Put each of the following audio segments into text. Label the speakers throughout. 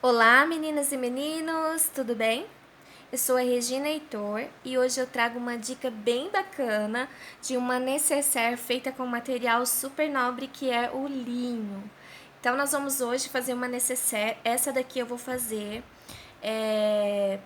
Speaker 1: Olá, meninas e meninos, tudo bem? Eu sou a Regina Heitor e hoje eu trago uma dica bem bacana de uma necessaire feita com um material super nobre que é o linho. Então, nós vamos hoje fazer uma necessaire. Essa daqui eu vou fazer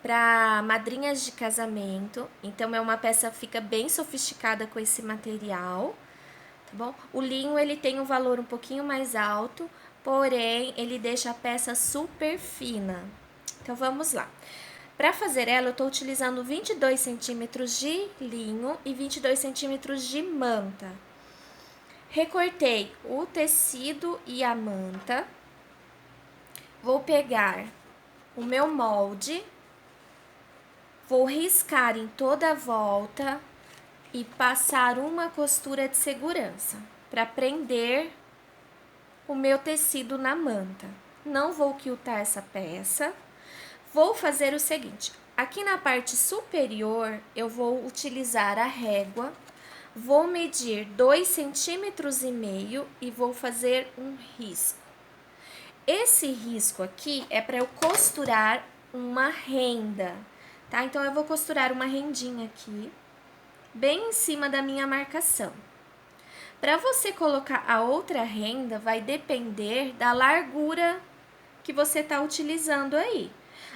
Speaker 1: para madrinhas de casamento. Então, é uma peça que fica bem sofisticada com esse material. Tá bom? O linho ele tem um valor um pouquinho mais alto, porém ele deixa a peça super fina. Então vamos lá. Para fazer ela, eu estou utilizando 22 centímetros de linho e 22 centímetros de manta. Recortei o tecido e a manta. Vou pegar o meu molde, vou riscar em toda a volta e passar uma costura de segurança para prender o meu tecido na manta. Não vou quiltar essa peça. Vou fazer o seguinte, aqui na parte superior eu vou utilizar a régua, vou medir 2,5 centímetros e vou fazer um risco. Esse risco aqui é para eu costurar uma renda, tá? Então eu vou costurar uma rendinha aqui, bem em cima da minha marcação. Para você colocar a outra renda, vai depender da largura que você está utilizando aí.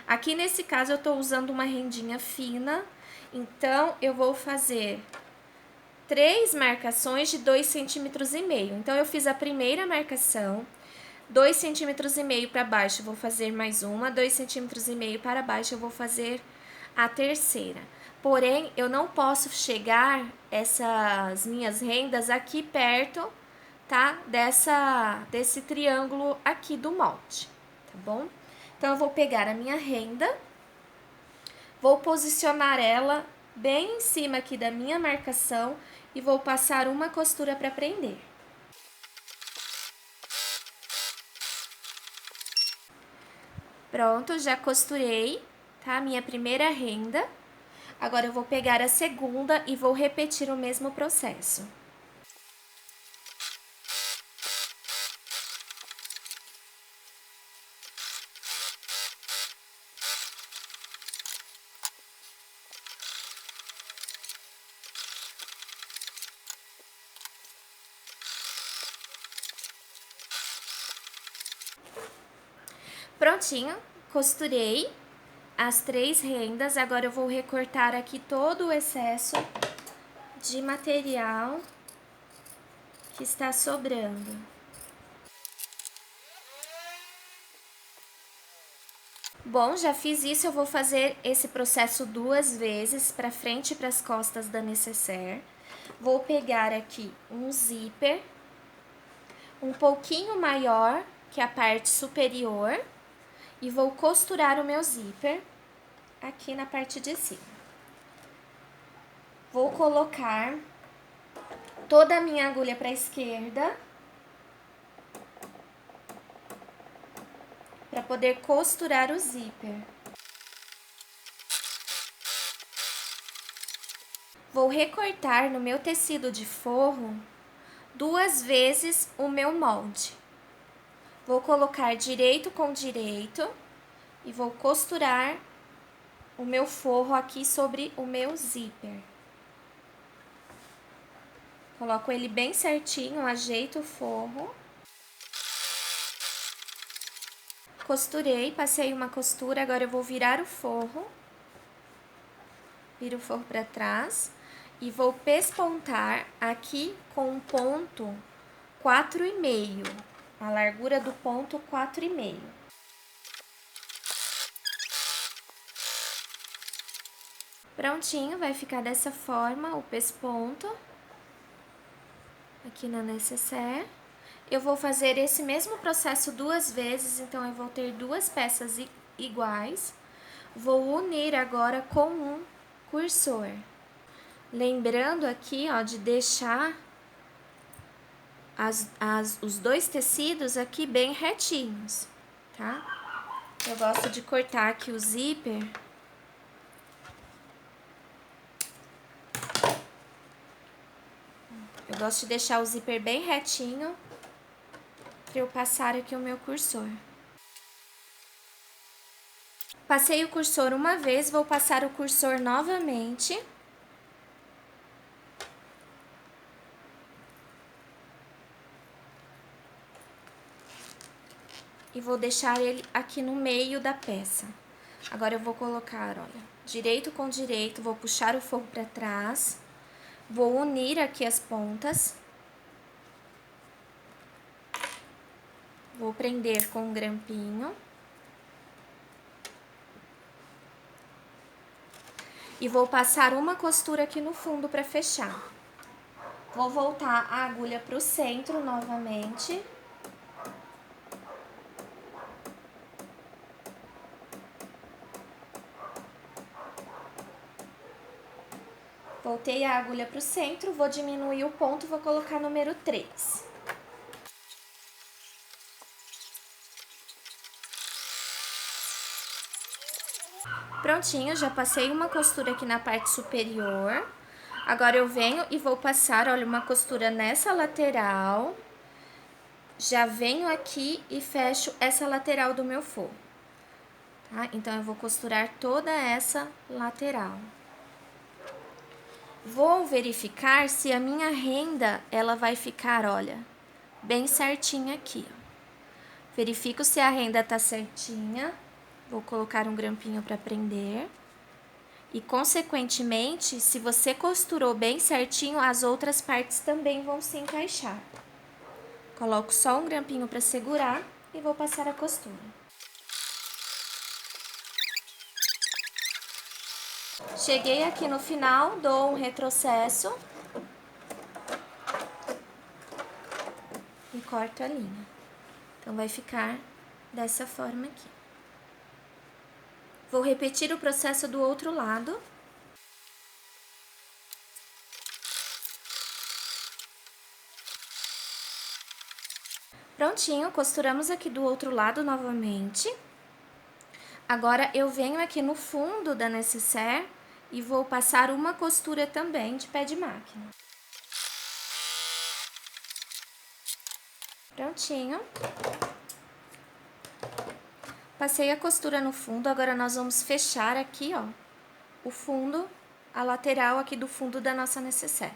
Speaker 1: Aqui nesse caso eu estou usando uma rendinha fina, então eu vou fazer 3 marcações de 2,5 centímetros. Então eu fiz a primeira marcação, 2,5 centímetros para baixo, vou fazer mais uma, 2,5 centímetros para baixo, eu vou fazer a terceira. Porém, eu não posso chegar essas minhas rendas aqui perto, tá? Desse triângulo aqui do molde, tá bom? Então, eu vou pegar a minha renda, vou posicionar ela bem em cima aqui da minha marcação e vou passar uma costura para prender. Pronto, já costurei, tá? Minha primeira renda. Agora, eu vou pegar a segunda e vou repetir o mesmo processo. Prontinho, costurei as 3 rendas. Agora, eu vou recortar aqui todo o excesso de material que está sobrando. Bom, já fiz isso, eu vou fazer esse processo 2 vezes, para frente e para as costas da necessaire. Vou pegar aqui um zíper, um pouquinho maior que a parte superior, e vou costurar o meu zíper aqui na parte de cima. Vou colocar toda a minha agulha para a esquerda, para poder costurar o zíper. Vou recortar no meu tecido de forro 2 vezes o meu molde. Vou colocar direito com direito e vou costurar o meu forro aqui sobre o meu zíper. Coloco ele bem certinho, ajeito o forro. Costurei, passei uma costura, agora eu vou virar o forro. Viro o forro para trás e vou pespontar aqui com um ponto 4,5, a largura do ponto 4,5. Prontinho, vai ficar dessa forma o pesponto aqui na necessaire. Eu vou fazer esse mesmo processo 2 vezes, então eu vou ter 2 peças iguais. Vou unir agora com um cursor. Lembrando aqui, ó, de deixar os 2 tecidos aqui bem retinhos, tá? Eu gosto de cortar aqui o zíper. Eu gosto de deixar o zíper bem retinho para eu passar aqui o meu cursor. Passei o cursor uma vez, vou passar o cursor novamente. E vou deixar ele aqui no meio da peça. Agora eu vou colocar, olha, direito com direito, vou puxar o forro para trás, vou unir aqui as pontas. Vou prender com um grampinho. E vou passar uma costura aqui no fundo para fechar. Vou voltar a agulha para o centro novamente. Voltei a agulha para o centro, vou diminuir o ponto, vou colocar número 3. Prontinho, já passei uma costura aqui na parte superior. Agora eu venho e vou passar, olha, uma costura nessa lateral. Já venho aqui e fecho essa lateral do meu forro, tá? Então, eu vou costurar toda essa lateral. Vou verificar se a minha renda, ela vai ficar, olha, bem certinha aqui, ó. Verifico se a renda tá certinha. Vou colocar um grampinho para prender. E, consequentemente, se você costurou bem certinho, as outras partes também vão se encaixar. Coloco só um grampinho para segurar e vou passar a costura. Cheguei aqui no final, dou um retrocesso e corto a linha. Então, vai ficar dessa forma aqui. Vou repetir o processo do outro lado. Prontinho, costuramos aqui do outro lado novamente. Agora, eu venho aqui no fundo da nécessaire e vou passar uma costura também de pé de máquina. Prontinho. Passei a costura no fundo, agora nós vamos fechar aqui, ó, o fundo, a lateral aqui do fundo da nossa nécessaire.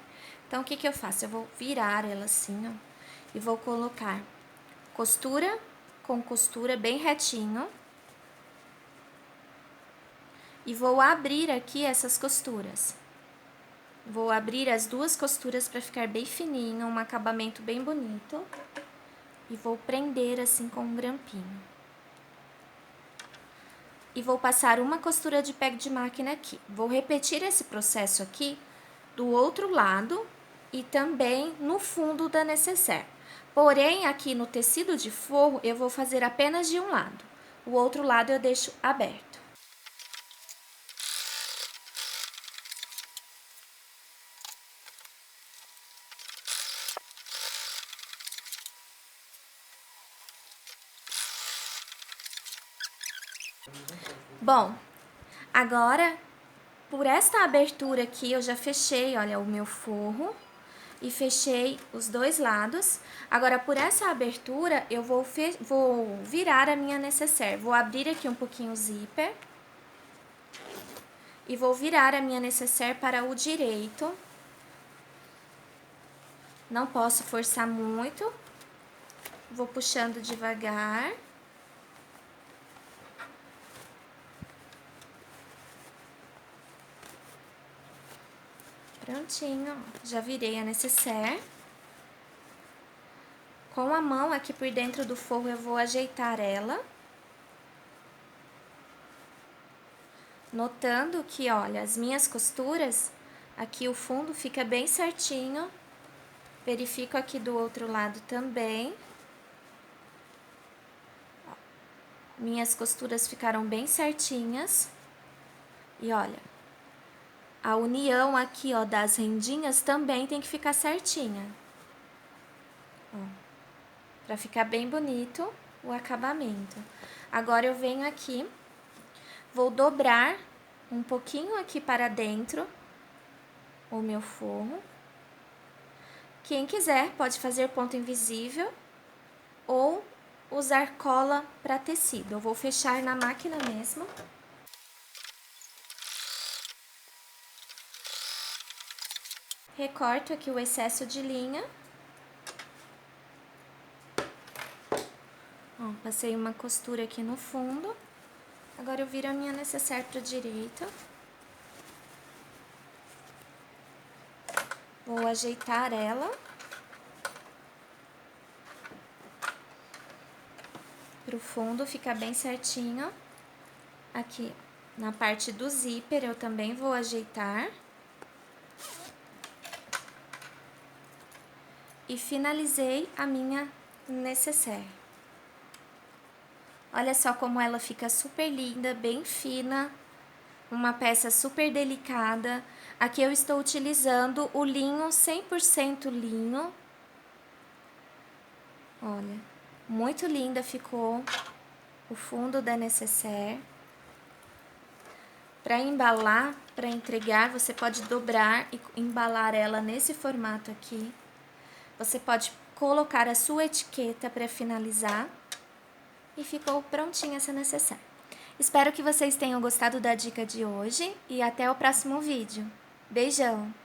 Speaker 1: Então, o que que eu faço? Eu vou virar ela assim, ó, e vou colocar costura com costura bem retinho. E vou abrir aqui essas costuras. Vou abrir as duas costuras para ficar bem fininho, um acabamento bem bonito. E vou prender assim com um grampinho. E vou passar uma costura de pé de máquina aqui. Vou repetir esse processo aqui do outro lado e também no fundo da nécessaire. Porém, aqui no tecido de forro, eu vou fazer apenas de um lado. O outro lado eu deixo aberto. Bom, agora, por esta abertura aqui, eu já fechei, olha, o meu forro e fechei os dois lados. Agora, por essa abertura, eu vou virar a minha nécessaire. Vou abrir aqui um pouquinho o zíper e vou virar a minha nécessaire para o direito. Não posso forçar muito. Vou puxando devagar. Prontinho, já virei a nécessaire. Com a mão aqui por dentro do forro eu vou ajeitar ela. Notando que, olha, as minhas costuras, aqui o fundo fica bem certinho. Verifico aqui do outro lado também. Minhas costuras ficaram bem certinhas. E olha, a união aqui, ó, das rendinhas também tem que ficar certinha. Ó, pra ficar bem bonito o acabamento. Agora, eu venho aqui, vou dobrar um pouquinho aqui para dentro o meu forro. Quem quiser pode fazer ponto invisível ou usar cola para tecido. Eu vou fechar na máquina mesmo. Recorto aqui o excesso de linha. Ó, passei uma costura aqui no fundo. Agora eu viro a minha necessaire para a direita. Vou ajeitar ela. Pro fundo ficar bem certinho. Aqui na parte do zíper eu também vou ajeitar. E finalizei a minha necessaire. Olha só como ela fica super linda, bem fina, uma peça super delicada. Aqui eu estou utilizando o linho 100% linho. Olha, muito linda ficou o fundo da necessaire. Para embalar, para entregar, você pode dobrar e embalar ela nesse formato aqui. Você pode colocar a sua etiqueta para finalizar. E ficou prontinha essa necessaire. Espero que vocês tenham gostado da dica de hoje e até o próximo vídeo. Beijão!